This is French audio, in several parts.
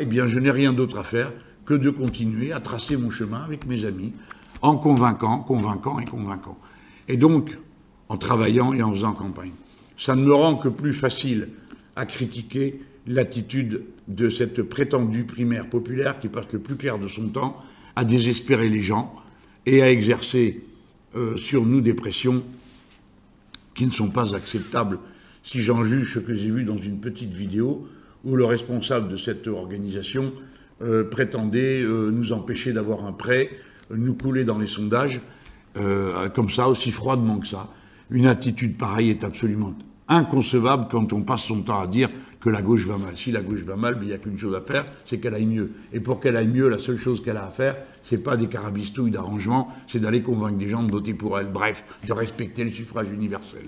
Eh bien, je n'ai rien d'autre à faire que de continuer à tracer mon chemin avec mes amis, en convainquant, convainquant et convainquant. Et donc, en travaillant et en faisant campagne. Ça ne me rend que plus facile à critiquer l'attitude de cette prétendue primaire populaire qui passe le plus clair de son temps à désespérer les gens et à exercer sur nous des pressions qui ne sont pas acceptables si j'en juge ce que j'ai vu dans une petite vidéo où le responsable de cette organisation prétendait nous empêcher d'avoir un prêt, nous couler dans les sondages, comme ça, aussi froidement que ça. Une attitude pareille est absolument inconcevable quand on passe son temps à dire que la gauche va mal. Si la gauche va mal, il n'y a qu'une chose à faire, c'est qu'elle aille mieux. Et pour qu'elle aille mieux, la seule chose qu'elle a à faire, c'est pas des carabistouilles d'arrangement, c'est d'aller convaincre des gens de voter pour elle. Bref, de respecter le suffrage universel.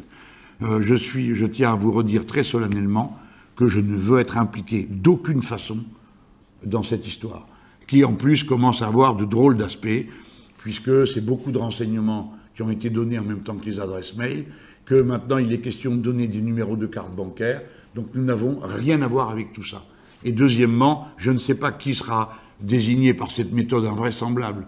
Je tiens à vous redire très solennellement que je ne veux être impliqué d'aucune façon dans cette histoire, qui en plus commence à avoir de drôles d'aspects, puisque c'est beaucoup de renseignements qui ont été donnés en même temps que les adresses mail, que maintenant il est question de donner des numéros de carte bancaire, donc nous n'avons rien à voir avec tout ça. Et deuxièmement, je ne sais pas qui sera désigné par cette méthode invraisemblable,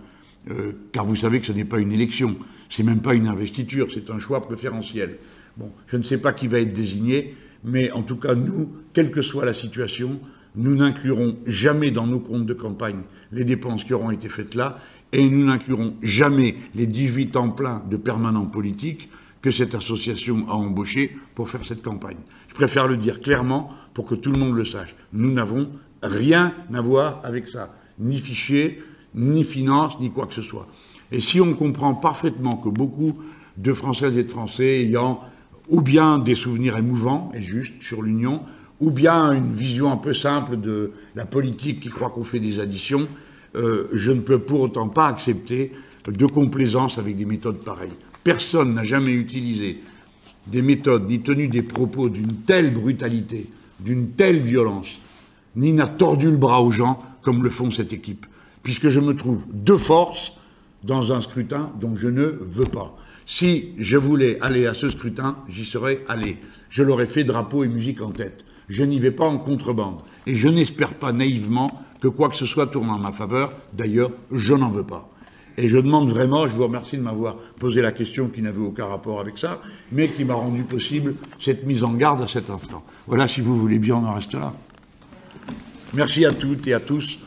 car vous savez que ce n'est pas une élection, c'est même pas une investiture, c'est un choix préférentiel. Bon, je ne sais pas qui va être désigné, mais en tout cas, nous, quelle que soit la situation, nous n'inclurons jamais dans nos comptes de campagne les dépenses qui auront été faites là, et nous n'inclurons jamais les 18 temps pleins de permanents politiques que cette association a embauchés pour faire cette campagne. Je préfère le dire clairement pour que tout le monde le sache. Nous n'avons rien à voir avec ça, ni fichier, ni finance, ni quoi que ce soit. Et si on comprend parfaitement que beaucoup de Françaises et de Français ayant ou bien des souvenirs émouvants et justes sur l'Union, ou bien une vision un peu simple de la politique qui croit qu'on fait des additions, je ne peux pour autant pas accepter de complaisance avec des méthodes pareilles. Personne n'a jamais utilisé des méthodes ni tenu des propos d'une telle brutalité, d'une telle violence, ni n'a tordu le bras aux gens comme le font cette équipe, puisque je me trouve de force dans un scrutin dont je ne veux pas. Si je voulais aller à ce scrutin, j'y serais allé. Je l'aurais fait drapeau et musique en tête. Je n'y vais pas en contrebande. Et je n'espère pas naïvement que quoi que ce soit tourne en ma faveur. D'ailleurs, je n'en veux pas. Et je demande vraiment, je vous remercie de m'avoir posé la question qui n'avait aucun rapport avec ça, mais qui m'a rendu possible cette mise en garde à cet instant. Voilà, si vous voulez bien, on en reste là. Merci à toutes et à tous